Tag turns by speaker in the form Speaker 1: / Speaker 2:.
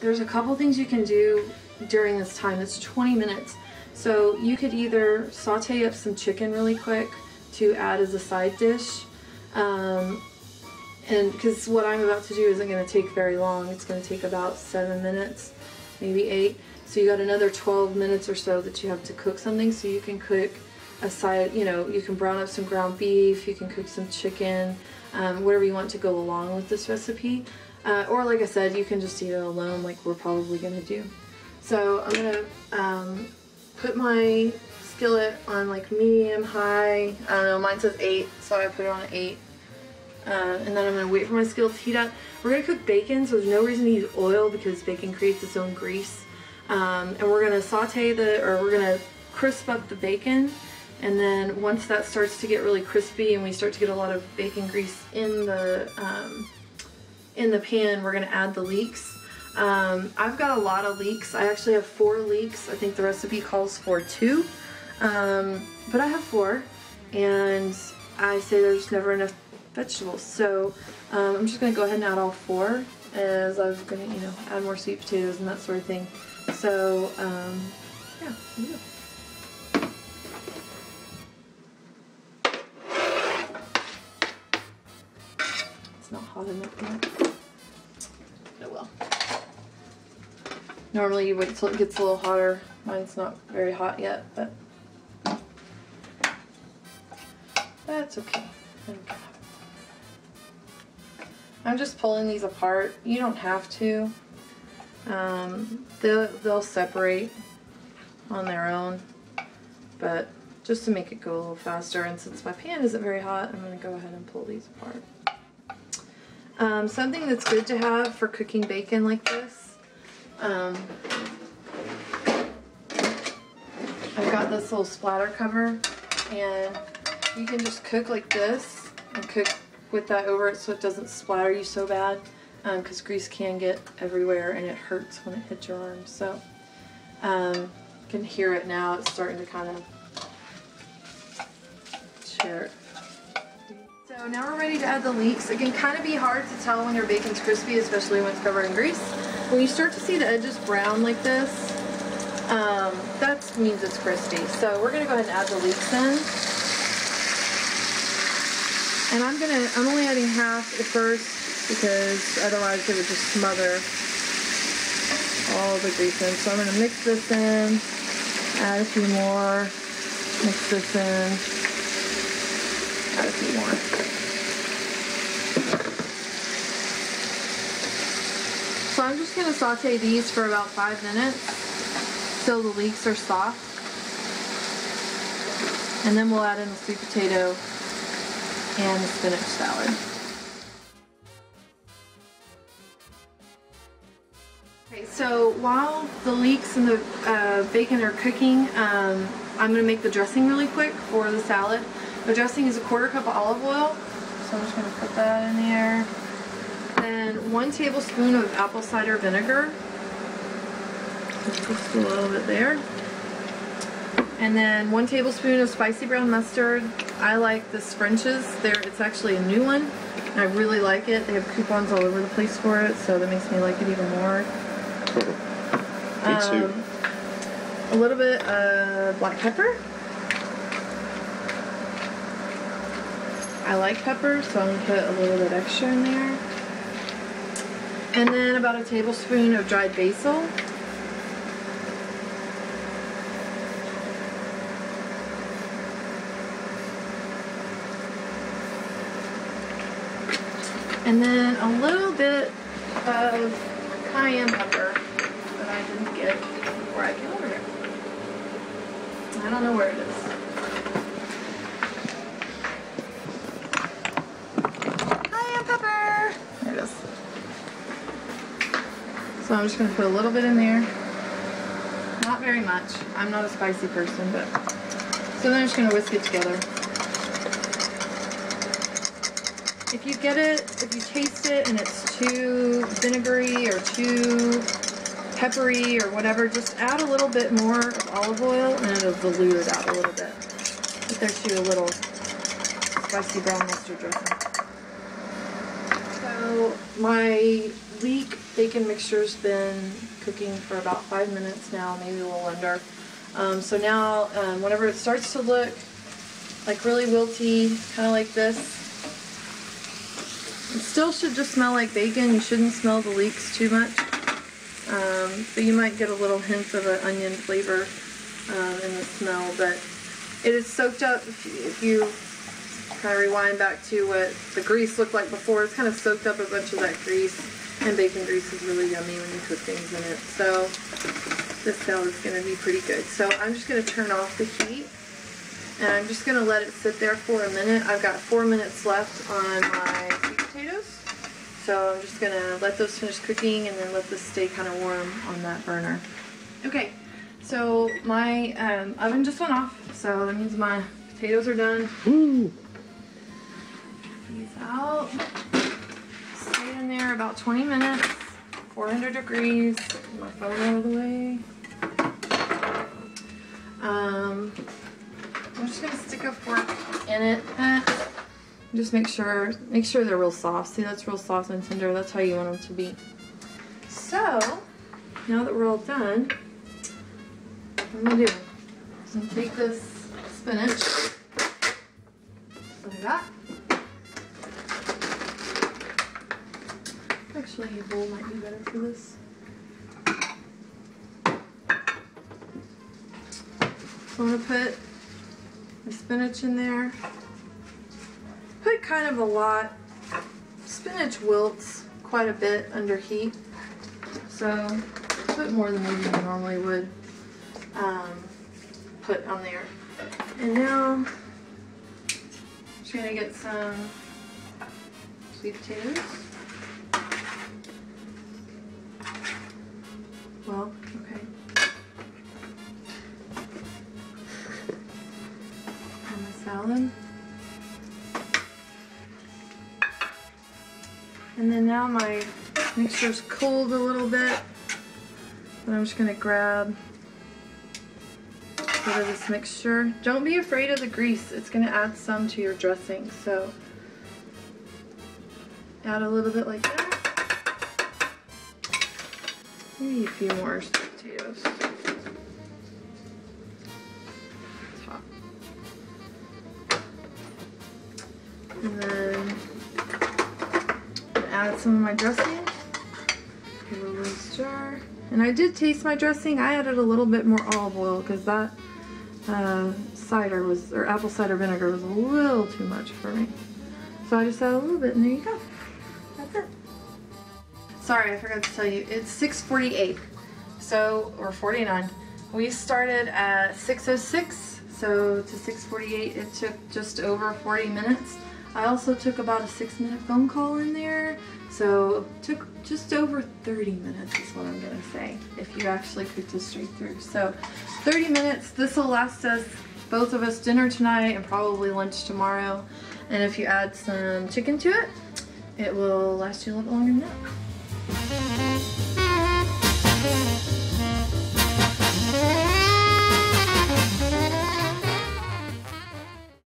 Speaker 1: there's a couple things you can do during this time. It's 20 minutes. So you could either saute up some chicken really quick to add as a side dish. And because what I'm about to do isn't going to take very long. It's going to take about 7 minutes, maybe 8. So you got another 12 minutes or so that you have to cook something. So you can cook a side, you know, you can brown up some ground beef, you can cook some chicken, whatever you want to go along with this recipe. Or like I said, you can just eat it alone like we're probably going to do. So I'm going to put my skillet on like medium, high. I don't know, mine says 8, so I put it on 8. And then I'm going to wait for my skillet to heat up. We're going to cook bacon, so there's no reason to use oil because bacon creates its own grease. And we're going to saute we're going to crisp up the bacon. And then once that starts to get really crispy and we start to get a lot of bacon grease in the pan, we're going to add the leeks. I've got a lot of leeks. I actually have 4 leeks. I think the recipe calls for 2. But I have 4. And I say there's never enough vegetables. So I'm just going to go ahead and add all 4 as I'm going to, you know, add more sweet potatoes and that sort of thing. So, yeah, here we go. Not hot enough yet. Oh well. Normally you wait till it gets a little hotter. Mine's not very hot yet, but that's okay. I'm just pulling these apart. You don't have to. They'll separate on their own, but just to make it go a little faster, and since my pan isn't very hot, I'm going to go ahead and pull these apart. Something that's good to have for cooking bacon like this, I've got this little splatter cover, and you can just cook like this and cook with that over it so it doesn't splatter you so bad, because grease can get everywhere and it hurts when it hits your arms. So you can hear it now. It's starting to kind of share. So now we're ready to add the leeks. It can kind of be hard to tell when your bacon's crispy, especially when it's covered in grease. When you start to see the edges brown like this, that means it's crispy. So we're going to go ahead and add the leeks in. And I'm only adding half at first because otherwise it would just smother all the grease in. So I'm going to mix this in, add a few more, mix this in, add a few more. So I'm just going to saute these for about 5 minutes till the leeks are soft. And then we'll add in the sweet potato and the spinach salad. Okay, so while the leeks and the bacon are cooking, I'm going to make the dressing really quick for the salad. The dressing is a 1/4 cup of olive oil, so I'm just going to put that in there. Then 1 tablespoon of apple cider vinegar, just a little bit there. And then 1 tablespoon of spicy brown mustard. I like this French's. It's actually a new one, and I really like it. They have coupons all over the place for it, so that makes me like it even more.
Speaker 2: Me too.
Speaker 1: A little bit of black pepper. I like pepper, so I'm going to put a little bit extra in there. And then about a tablespoon of dried basil. And then a little bit of cayenne pepper that I didn't get before I came over here. I don't know where it is. Cayenne pepper! There it is. So I'm just going to put a little bit in there. Not very much. I'm not a spicy person, but... So then I'm just going to whisk it together. If you taste it and it's too vinegary or too peppery or whatever, just add a little bit more of olive oil and it'll dilute it out a little bit. If there's too little spicy brown mustard dressing. So my leek bacon mixture's been cooking for about 5 minutes now, maybe a little under. So now, whenever it starts to look like really wilty, kind of like this, it still should just smell like bacon. You shouldn't smell the leeks too much, but you might get a little hint of an onion flavor in the smell. But it is soaked up. If you kind of rewind back to what the grease looked like before, it's kind of soaked up a bunch of that grease, and bacon grease is really yummy when you cook things in it. So this salad is going to be pretty good. So I'm just going to turn off the heat, and I'm just going to let it sit there for a minute. I've got 4 minutes left on my sweet potatoes, so I'm just going to let those finish cooking and then let this stay kind of warm on that burner. Okay, so my oven just went off, so that means my potatoes are done.
Speaker 2: Woo!
Speaker 1: These out. Stay in there about 20 minutes, 400 degrees. Put my phone out of the way. I'm just gonna stick a fork in it. Just make sure they're real soft. See, that's real soft and tender. That's how you want them to be. So now that we're all done, what I'm gonna do is I'm gonna take this spinach like that. Actually, a bowl might be better for this. So I'm going to put the spinach in there. Put kind of a lot. Spinach wilts quite a bit under heat, so put more than maybe you normally would put on there. And now I'm just going to get some sweet potatoes. Well, okay. And my salad. And then now my mixture's cooled a little bit. But I'm just gonna grab a bit of this mixture. Don't be afraid of the grease. It's gonna add some to your dressing. So add a little bit like that. Maybe a few more sweet potatoes. Top. And then add some of my dressing. Give it a little stir. And I did taste my dressing. I added a little bit more olive oil because that cider was, or apple cider vinegar was a little too much for me. So I just added a little bit, and there you go. That's it. Sorry, I forgot to tell you, it's 6:48, so, or 49. We started at 6:06, so to 6:48 it took just over 40 minutes. I also took about a 6-minute phone call in there, so it took just over 30 minutes is what I'm gonna say, if you actually cooked this straight through. So 30 minutes, this will last us, both of us, dinner tonight and probably lunch tomorrow. And if you add some chicken to it, it will last you a little longer than that.